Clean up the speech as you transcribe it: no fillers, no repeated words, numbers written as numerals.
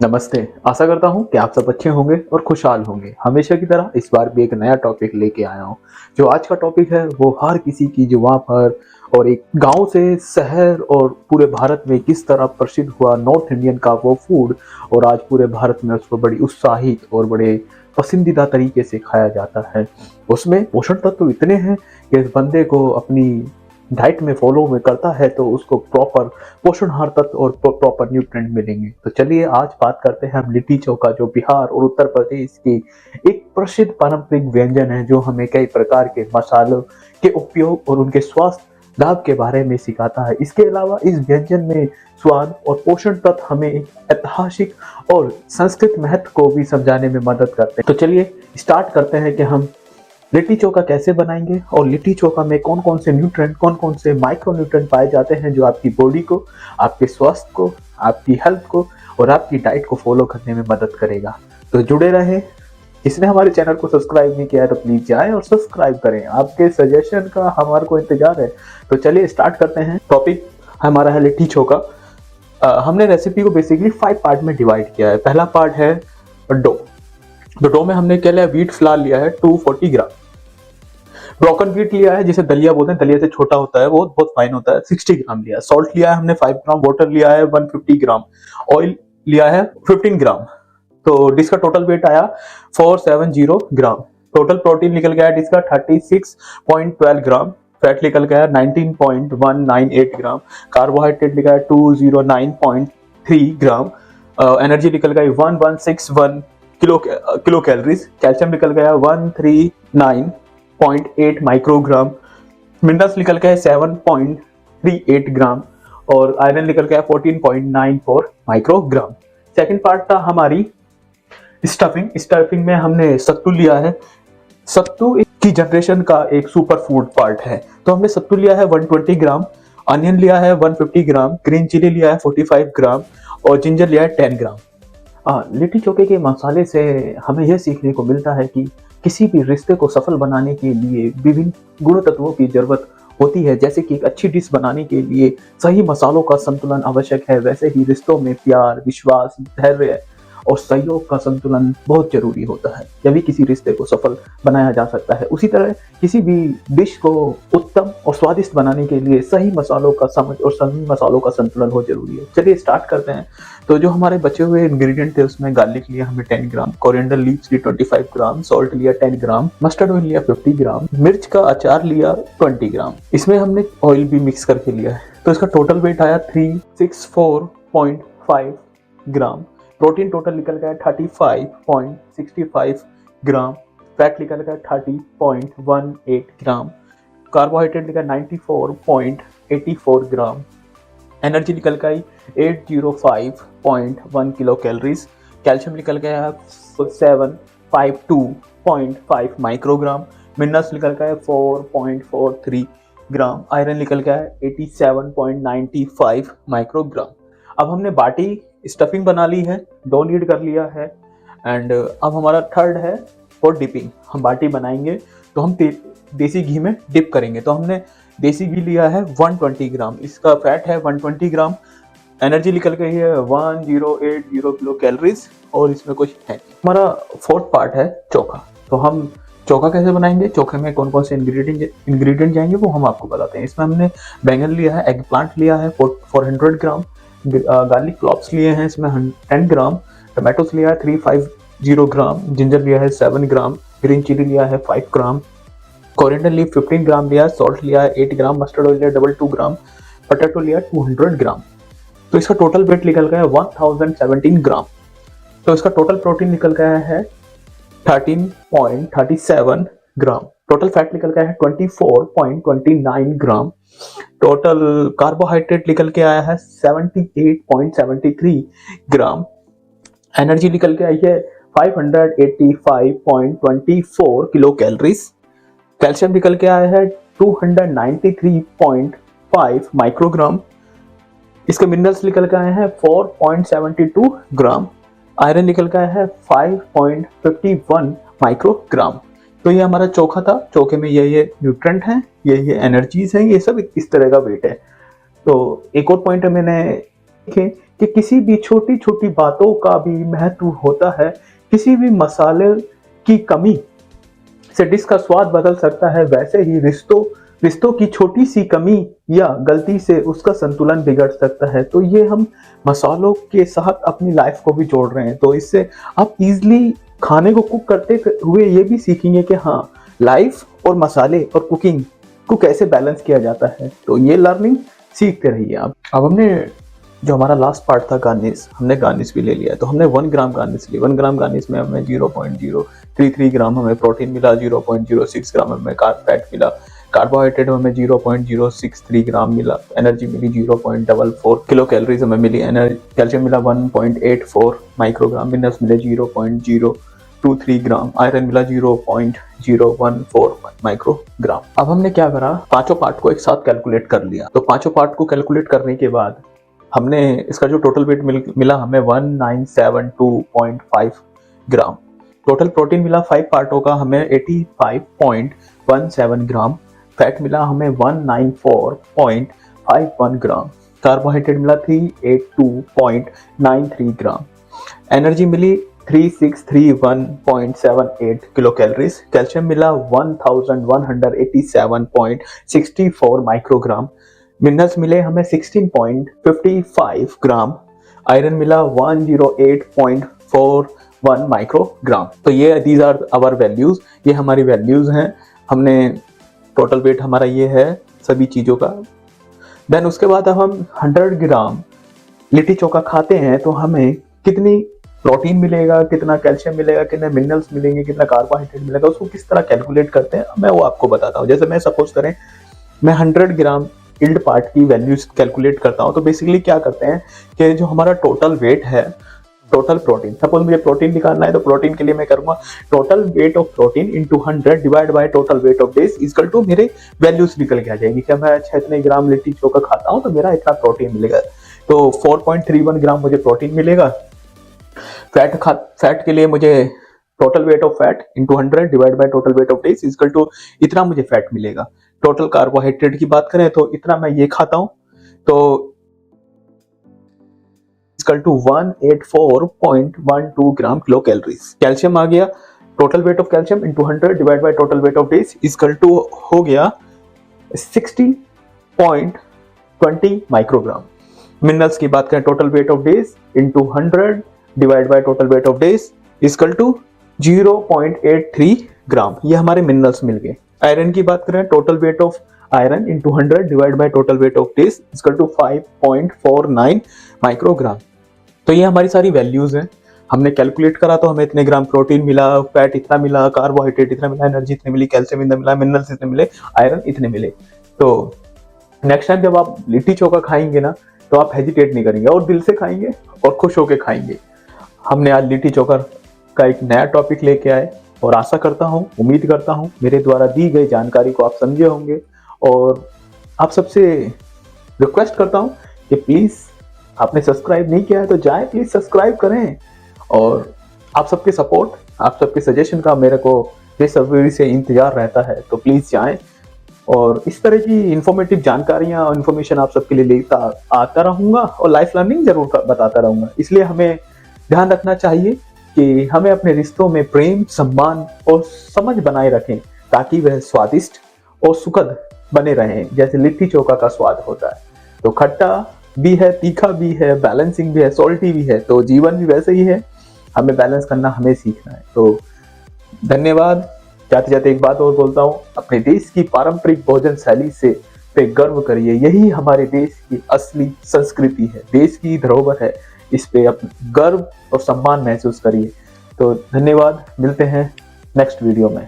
नमस्ते। आशा करता हूँ कि आप सब अच्छे होंगे और खुशहाल होंगे। हमेशा की तरह इस बार भी एक नया टॉपिक लेके आया हूँ। जो आज का टॉपिक है वो हर किसी की जुबान पर और एक गांव से शहर और पूरे भारत में किस तरह प्रसिद्ध हुआ नॉर्थ इंडियन का वो फूड, और आज पूरे भारत में उसको बड़ी उत्साहित और बड़े पसंदीदा तरीके से खाया जाता है। उसमें पोषण तत्व इतने हैं कि इस बंदे को अपनी डाइट में फॉलो में करता है तो उसको प्रॉपर पोषणहार तत्व और प्रॉपर न्यूट्रिएंट मिलेंगे। तो चलिए आज बात करते हैं हम लिट्टी चोखा, जो बिहार और उत्तर प्रदेश की एक प्रसिद्ध पारंपरिक व्यंजन है, जो हमें कई प्रकार के मसालों के उपयोग और उनके स्वास्थ्य लाभ के बारे में सिखाता है। इसके अलावा इस व्यंजन में स्वाद और पोषण तत्व हमें एक ऐतिहासिक और संस्कृत महत्व को भी समझाने में मदद करते हैं। तो चलिए स्टार्ट करते हैं कि हम लिट्टी चोखा कैसे बनाएंगे और लिट्टी चोखा में कौन कौन से न्यूट्रिएंट, कौन कौन से माइक्रो न्यूट्रिएंट पाए जाते हैं जो आपकी बॉडी को, आपके स्वास्थ्य को, आपकी हेल्थ को और आपकी डाइट को फॉलो करने में मदद करेगा। तो जुड़े रहें। जिसने हमारे चैनल को सब्सक्राइब नहीं किया है तो प्लीज जाएं और सब्सक्राइब करें। आपके सजेशन का हमारे को इंतजार है। तो चलिए स्टार्ट करते हैं। टॉपिक हमारा है लिट्टी चोखा। हमने रेसिपी को बेसिकली 5 पार्ट में डिवाइड किया है। पहला पार्ट है डो। तो डो में हमने क्या लिया, व्हीट फ्लावर लिया है 240 ग्राम, ब्रोकन व्हीट लिया है जिसे दलिया बोलते हैं, दलिया से छोटा होता है, वो बहुत फाइन होता है, 60 ग्राम लिया है। सॉल्ट लिया है हमने 5 ग्राम, वाटर लिया है 150 ग्राम, ऑयल लिया है 15 ग्राम। तो डिश का टोटल वेट आया 470 ग्राम। टोटल प्रोटीन निकल गया डिश का 36.12 ग्राम, फैट निकल गया 19.198 ग्राम, कार्बोहाइड्रेट निकला 209.3 ग्राम, एनर्जी निकल गई 1161 किलो कैलोरीज, कैल्शियम निकल गया 139.8 माइक्रोग्राम, मिनरल्स निकल गया 7.38 ग्राम और आयरन निकल गया 14.94 माइक्रोग्राम। सेकंड पार्ट था हमारी स्टफिंग। स्टफिंग में हमने सत्तू लिया है। सत्तू की जनरेशन का एक सुपर फूड पार्ट है, तो हमने सत्तू लिया है 120 ग्राम, अनियन लिया है 150 ग्राम, ग्रीन चिली लिया है 45 ग्राम और जिंजर लिया है 10 ग्राम। लिट्टी चोखे के मसाले से हमें यह सीखने को मिलता है कि किसी भी रिश्ते को सफल बनाने के लिए विभिन्न गुण तत्वों की जरूरत होती है। जैसे कि एक अच्छी डिश बनाने के लिए सही मसालों का संतुलन आवश्यक है, वैसे ही रिश्तों में प्यार, विश्वास, धैर्य और सहयोग का संतुलन बहुत जरूरी होता है, तभी किसी रिश्ते को सफल बनाया जा सकता है। उसी तरह किसी भी डिश को उत्तम और स्वादिष्ट बनाने के लिए सही मसालों का समझ और सही मसालों का संतुलन बहुत जरूरी है। चलिए स्टार्ट करते हैं। तो जो हमारे बचे हुए इंग्रेडिएंट थे उसमें गार्लिक लिया हमने 10 ग्राम, कोरिएंडर लीव्स ली 25 ग्राम, सॉल्ट लिया 10 ग्राम, मस्टर्ड ऑयल लिया 50 ग्राम, मिर्च का अचार लिया 20 ग्राम। इसमें हमने ऑयल भी मिक्स करके लिया है। तो इसका टोटल वेट आया 364.5 ग्राम। प्रोटीन टोटल निकल गया 35.65 ग्राम, फैट निकल गया 30.18 ग्राम, कार्बोहाइड्रेट निकला 94.84 ग्राम, एनर्जी निकल गई 805.1 किलो कैलोरीज, कैल्शियम निकल गया 752.5 माइक्रोग्राम, मिनरल्स निकल गया 4.43 ग्राम, आयरन निकल गया 87.95 माइक्रोग्राम। अब हमने बाटी स्टफिंग बना ली है, डो नीड कर लिया है एंड अब हमारा थर्ड है फॉर डिपिंग। हम बाटी बनाएंगे तो हम देसी घी में डिप करेंगे। तो हमने देसी घी लिया है 120 ग्राम, इसका फैट है 120 ग्राम, एनर्जी निकल गई है 1080 किलो कैलोरीज और इसमें कुछ है नहीं। हमारा फोर्थ पार्ट है चोखा। तो हम चोखा कैसे बनाएंगे, चोखे में कौन कौन से इंग्रेडिएंट जाएंगे वो हम आपको बताते हैं। इसमें हमने बैंगन लिया है, एग प्लांट लिया है 400 ग्राम, गार्लिक क्लॉव्स लिए हैं इसमें 10 ग्राम, टमाटोस लिया है 350 ग्राम, जिंजर लिया है 7 ग्राम, ग्रीन चिली लिया है 5 ग्राम, कोरिएंडर लीफ 15 ग्राम लिया, सॉल्ट लिया है 8 ग्राम, मस्टर्ड ऑयल लिया 2 ग्राम, पोटैटो लिया 200 ग्राम। तो इसका टोटल वेट निकल गया 1017 ग्राम। तो इसका टोटल प्रोटीन निकल गया है 13.37 ग्राम, टोटल फैट निकल गया है 24.29 ग्राम, टोटल कार्बोहाइड्रेट निकल के आया है 78.73 ग्राम, एनर्जी निकल के आई है 585.24 किलो कैलोरीज, कैल्शियम निकल के आया है 293.5 माइक्रोग्राम, इसके मिनरल्स निकल के आए हैं 4.72 ग्राम, आयरन निकल के आया है 5.51 माइक्रोग्राम। तो ये हमारा चोखा था। चोखे में ये न्यूट्रेंट हैं, ये एनर्जीज हैं, ये सब इस तरह का वेट है। तो एक और पॉइंट मैंने देखें कि किसी भी छोटी छोटी बातों का भी महत्व होता है। किसी भी मसाले की कमी से डिश का स्वाद बदल सकता है, वैसे ही रिश्तों की छोटी सी कमी या गलती से उसका संतुलन बिगड़ सकता है। तो ये हम मसालों के साथ अपनी लाइफ को भी जोड़ रहे हैं। तो इससे आप इजीली खाने को कुक करते हुए ये भी सीखेंगे कि हाँ, लाइफ और मसाले और कुकिंग को कैसे बैलेंस किया जाता है। तो ये लर्निंग सीखते रहिए आप। अब हमने जो हमारा लास्ट पार्ट था गार्निश, हमने गार्निश भी ले लिया। तो हमने 1 ग्राम गार्निश ली। 1 ग्राम गार्निश में हमें 0.033 ग्राम हमें प्रोटीन मिला, 0.06 ग्राम हमें फैट मिला, कार्बोहाइड्रेट हमें 0.063 ग्राम मिला, एनर्जी मिली 0.44 किलो कैलोरीज हमें मिली, कैल्शियम मिला 1.84 माइक्रोग्राम, मिनरल्स मिले 0.023 ग्राम, आयरन मिला 0.014 माइक्रोग्राम। अब हमने क्या करा, पांचों पार्ट को एक साथ कैलकुलेट कर लिया। तो पांचों पार्ट को कैलकुलेट करने के बाद हमने इसका जो टोटल वेट मिला हमें 1972.5 ग्राम। टोटल प्रोटीन मिला 5 पार्टों का हमें 85.17 ग्राम, फैट मिला हमें 194.51 ग्राम, कार्बोहाइड्रेट मिला 382.93 ग्राम, एनर्जी मिली 3631.78 किलो कैलोरीज, कैल्शियम मिला 1187.64 माइक्रोग्राम, मिनरल्स मिले हमें 16.55 ग्राम, आयरन मिला 108.41 माइक्रोग्राम। तो ये दीज आर आवर वैल्यूज, ये हमारी वैल्यूज हैं। हमने टोटल वेट हमारा ये है सभी चीज़ों का। देन उसके बाद अब हम 100 ग्राम लिट्टी चोखा खाते हैं तो हमें कितनी प्रोटीन मिलेगा, कितना कैल्शियम मिलेगा, कितने मिनरल्स मिलेंगे, कितना कार्बोहाइड्रेट मिलेगा, उसको किस तरह कैलकुलेट करते हैं मैं वो आपको बताता हूँ। जैसे मैं सपोज करें मैं 100 ग्राम इल्ड पार्ट की वैल्यूज कैलकुलेट करता हूँ। तो बेसिकली क्या करते हैं कि जो हमारा टोटल वेट है, टोटल प्रोटीन, सपोज मुझे प्रोटीन निकालना है तो प्रोटीन के लिए मैं करूंगा total weight of protein into 100 divide by total weight of days equal to मेरे वैल्यूज निकल के आ जाएगी कि मैं अच्छा इतने ग्राम लिट्टी चोखा खाता हूँ तो मेरा इतना प्रोटीन मिलेगा। तो 4.31 ग्राम मुझे प्रोटीन मिलेगा। फैट के लिए मुझे total weight of fat into 100 divide by total weight of days equal to इतना मुझे फैट मिलेगा। टोटल कार्बोहाइड्रेट की बात करें तो इतना मैं ये खाता हूं तो equal to 184.12 gram kilo calories. Calcium आ गया, total weight of calcium into 100 divide by total weight of days equal to हो गया 60.20 माइक्रोग्राम। मिनरल्स की बात करें total weight of days into 100 divide by total weight of days equal to 0.83 gram, ये हमारे minerals मिल गए। आयरन की बात करें total weight of iron into 100 divide by total weight of days equal to 5.49 microgram. तो ये हमारी सारी वैल्यूज हैं। हमने कैलकुलेट करा तो हमें इतने ग्राम प्रोटीन मिला, फैट इतना मिला, कार्बोहाइड्रेट इतना मिला, एनर्जी इतनी मिली, कैल्शियम इतना मिला, मिनरल्स इतने मिले, आयरन इतने मिले। तो नेक्स्ट टाइम जब आप लिट्टी चोखा खाएंगे ना तो आप हेजिटेट नहीं करेंगे और दिल से खाएंगे और खुश होकर खाएंगे। हमने आज लिट्टी चोखा का एक नया टॉपिक लेके आए और आशा करता हूँ, उम्मीद करता हूँ मेरे द्वारा दी गई जानकारी को आप समझे होंगे। और आप सबसे रिक्वेस्ट करता हूँ कि प्लीज़ आपने सब्सक्राइब नहीं किया है तो जाएं, प्लीज़ सब्सक्राइब करें। और आप सबके सपोर्ट, आप सबके सजेशन का मेरे को बेसब्री से इंतजार रहता है। तो प्लीज़ जाएं और इस तरह की इंफॉर्मेटिव जानकारियाँ और इन्फॉर्मेशन आप सबके लिए लेता आता रहूँगा और लाइफ लर्निंग जरूर बताता रहूँगा। इसलिए हमें ध्यान रखना चाहिए कि हमें अपने रिश्तों में प्रेम, सम्मान और समझ बनाए रखें ताकि वह स्वादिष्ट और सुखद बने रहें, जैसे लिट्टी चोखा का स्वाद होता है। तो खट्टा भी है, तीखा भी है, बैलेंसिंग भी है, सॉल्टी भी है। तो जीवन भी वैसे ही है, हमें बैलेंस करना हमें सीखना है। तो धन्यवाद। जाते जाते एक बात और बोलता हूँ, अपने देश की पारंपरिक भोजन शैली से पे गर्व करिए। यही हमारे देश की असली संस्कृति है, देश की धरोहर है। इस पे अपना गर्व और सम्मान महसूस करिए। तो धन्यवाद, मिलते हैं नेक्स्ट वीडियो में।